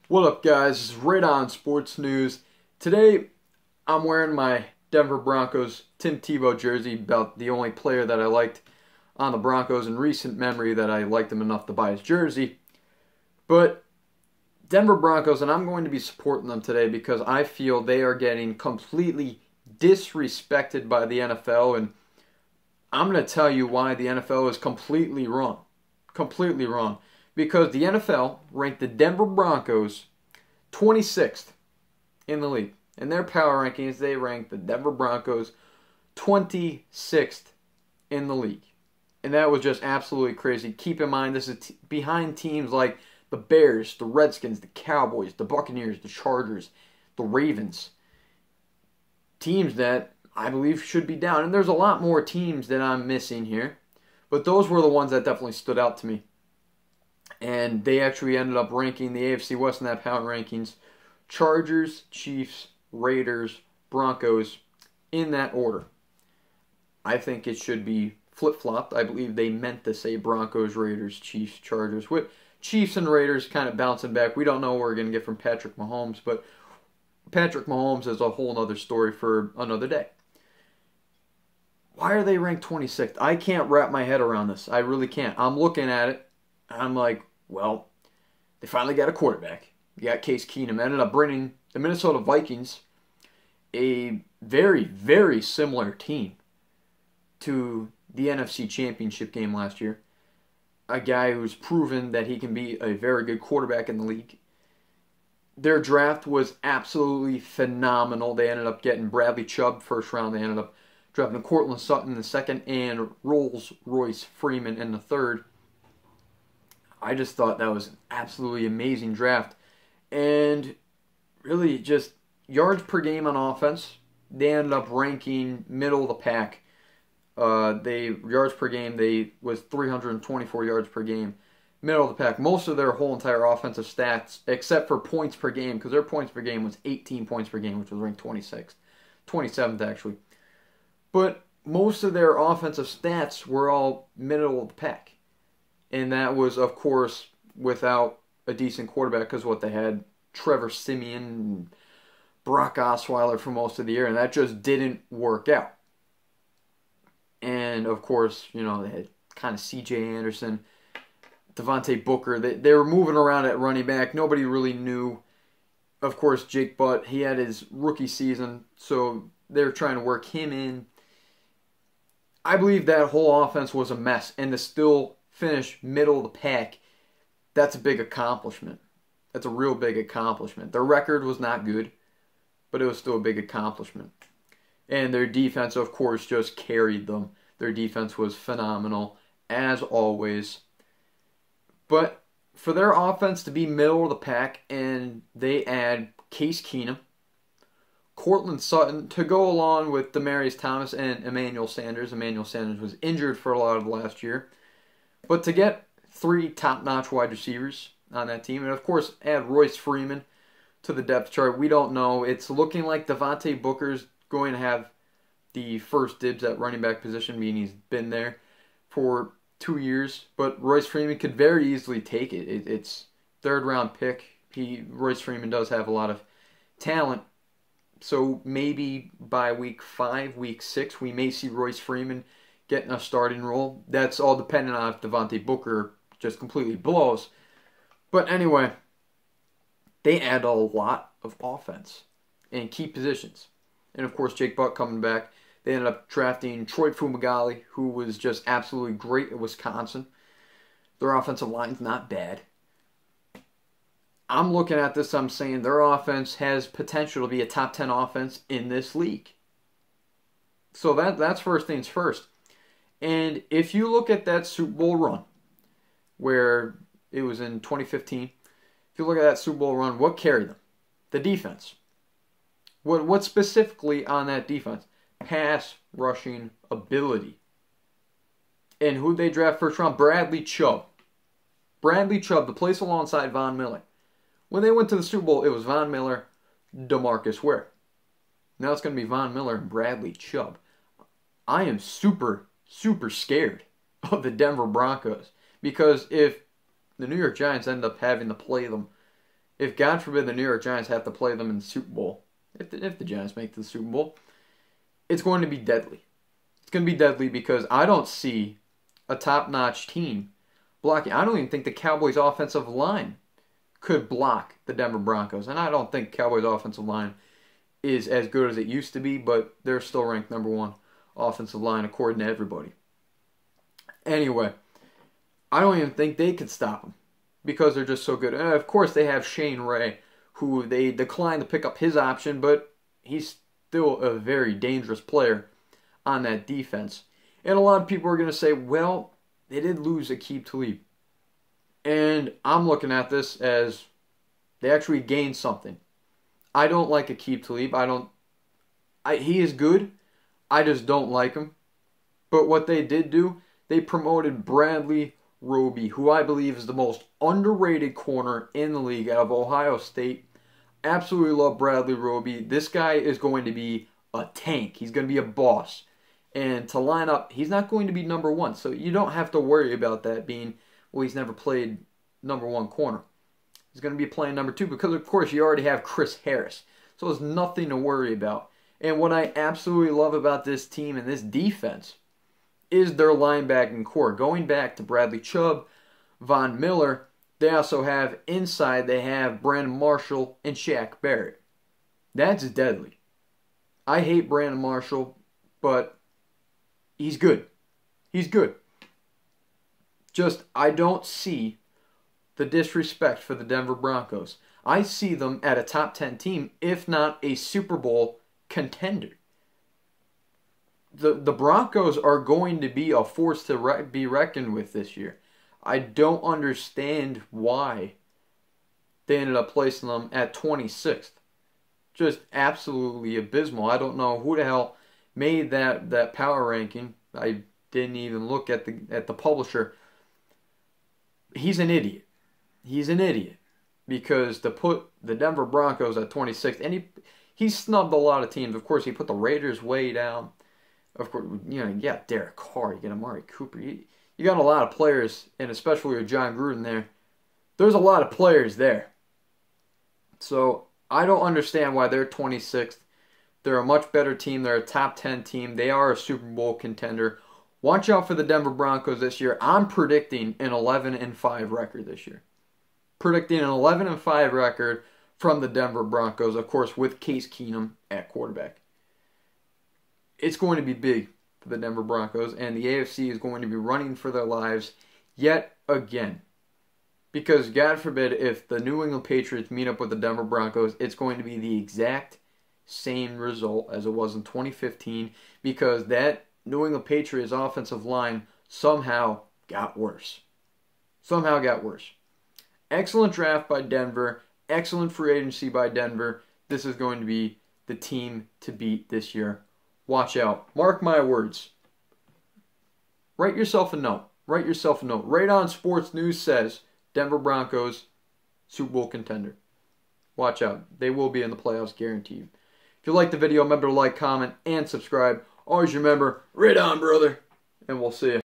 What up, guys? This is Right On Sports News. Today, I'm wearing my Denver Broncos Tim Tebow jersey, about the only player that I liked on the Broncos in recent memory that I liked him enough to buy his jersey. But Denver Broncos, and I'm going to be supporting them today because I feel they are getting completely disrespected by the NFL, and I'm going to tell you why the NFL is completely wrong. Completely wrong. Because the NFL ranked the Denver Broncos 26th in the league. In their power rankings, they ranked the Denver Broncos 26th in the league. And that was just absolutely crazy. Keep in mind, this is behind teams like the Bears, the Redskins, the Cowboys, the Buccaneers, the Chargers, the Ravens. Teams that I believe should be down. And there's a lot more teams that I'm missing here. But those were the ones that definitely stood out to me. And they actually ended up ranking the AFC West in that power rankings: Chargers, Chiefs, Raiders, Broncos, in that order. I think it should be flip-flopped. I believe they meant to say Broncos, Raiders, Chiefs, Chargers. With Chiefs and Raiders kind of bouncing back. We don't know what we're going to get from Patrick Mahomes, but Patrick Mahomes is a whole other story for another day. Why are they ranked 26th? I can't wrap my head around this. I really can't. I'm looking at it. I'm like, well, they finally got a quarterback. You got Case Keenum. Ended up bringing the Minnesota Vikings, a very, very similar team to the NFC Championship game last year. A guy who's proven that he can be a very good quarterback in the league. Their draft was absolutely phenomenal. They ended up getting Bradley Chubb first round. They ended up drafting Courtland Sutton in the second and Rolls-Royce Freeman in the third. I just thought that was an absolutely amazing draft. And really just yards per game on offense, they ended up ranking middle of the pack. Yards per game, they was 324 yards per game. Middle of the pack. Most of their whole entire offensive stats, except for points per game, because their points per game was 18 points per game, which was ranked 26th. 27th, actually. But most of their offensive stats were all middle of the pack. And that was, of course, without a decent quarterback, because what they had, Trevor Siemian and Brock Osweiler for most of the year, and that just didn't work out. And, of course, they had kind of C.J. Anderson, Devontae Booker. They were moving around at running back. Nobody really knew. Of course, Jake Butt, he had his rookie season, so they were trying to work him in. I believe that whole offense was a mess, and to still finish middle of the pack, that's a big accomplishment. That's a real big accomplishment. Their record was not good, but it was still a big accomplishment. And their defense, of course, just carried them. Their defense was phenomenal, as always. But for their offense to be middle of the pack, and they add Case Keenum, Courtland Sutton, to go along with Demaryius Thomas and Emmanuel Sanders. Emmanuel Sanders was injured for a lot of last year. But to get three top-notch wide receivers on that team, and of course add Royce Freeman to the depth chart, we don't know. It's looking like Devontae Booker's going to have the first dibs at running back position, meaning he's been there for 2 years. But Royce Freeman could very easily take it. It's third-round pick. Royce Freeman does have a lot of talent. So maybe by week 5, week 6, we may see Royce Freeman getting a starting role. That's all dependent on if Devontae Booker just completely blows. But anyway, they add a lot of offense in key positions. And of course, Jake Butt coming back. They ended up drafting Troy Fumagalli, who was just absolutely great at Wisconsin. Their offensive line's not bad. I'm looking at this, I'm saying their offense has potential to be a top 10 offense in this league. So that's first things first. And if you look at that Super Bowl run, where it was in 2015, if you look at that Super Bowl run, what carried them? The defense. What specifically on that defense? Pass rushing ability. And who'd they draft first round? Bradley Chubb. Bradley Chubb to place alongside Von Miller. When they went to the Super Bowl, it was Von Miller, DeMarcus Ware. Now it's going to be Von Miller and Bradley Chubb. I am super scared of the Denver Broncos, because if the New York Giants end up having to play them if God forbid the New York Giants have to play them in the Super Bowl, if the Giants make the Super Bowl, it's going to be deadly. It's going to be deadly because I don't see a top-notch team blocking. I don't even think the Cowboys' offensive line could block the Denver Broncos. And I don't think Cowboys' offensive line is as good as it used to be, but they're still ranked number 1 offensive line according to everybody. Anyway, I don't even think they could stop them because they're just so good. And of course, they have Shane Ray, who they declined to pick up his option, but he's still a very dangerous player on that defense. And a lot of people are going to say, well, they did lose Aqib Talib. And I'm looking at this as they actually gained something. I don't like Aqib Talib. He is good. I just don't like him. But what they did do, they promoted Bradley Roby, who I believe is the most underrated corner in the league out of Ohio State. Absolutely love Bradley Roby. This guy is going to be a tank. He's going to be a boss. And to line up, he's not going to be number 1. So you don't have to worry about that being, well, he's never played number 1 corner. He's going to be playing number 2 because, of course, you already have Chris Harris. So there's nothing to worry about. And what I absolutely love about this team and this defense is their linebacking core. Going back to Bradley Chubb, Von Miller, they also have inside, they have Brandon Marshall and Shaq Barrett. That's deadly. I hate Brandon Marshall, but he's good. He's good. Just, I don't see the disrespect for the Denver Broncos. I see them at a top 10 team, if not a Super Bowl contender. The Broncos are going to be a force to be reckoned with this year. I don't understand why they ended up placing them at 26th. Just absolutely abysmal. I don't know who the hell made that power ranking. I didn't even look at the publisher. He's an idiot. He's an idiot. Because to put the Denver Broncos at 26th, and he snubbed a lot of teams. Of course, he put the Raiders way down. Of course, you got Derek Carr, you got Amari Cooper. You got a lot of players, and especially with John Gruden there. There's a lot of players there. So, I don't understand why they're 26th. They're a much better team. They're a top 10 team. They are a Super Bowl contender. Watch out for the Denver Broncos this year. I'm predicting an 11-5 record this year. Predicting an 11-5 record from the Denver Broncos, of course, with Case Keenum at quarterback. It's going to be big for the Denver Broncos, and the AFC is going to be running for their lives yet again. Because, God forbid, if the New England Patriots meet up with the Denver Broncos, it's going to be the exact same result as it was in 2015, because that New England Patriots offensive line somehow got worse. Somehow got worse. Excellent draft by Denver. Excellent free agency by Denver. This is going to be the team to beat this year. Watch out. Mark my words. Write yourself a note. Write yourself a note. Right On Sports News says Denver Broncos, Super Bowl contender. Watch out. They will be in the playoffs, guaranteed. If you like the video, remember to like, comment, and subscribe. Always remember, right on, brother. And we'll see you.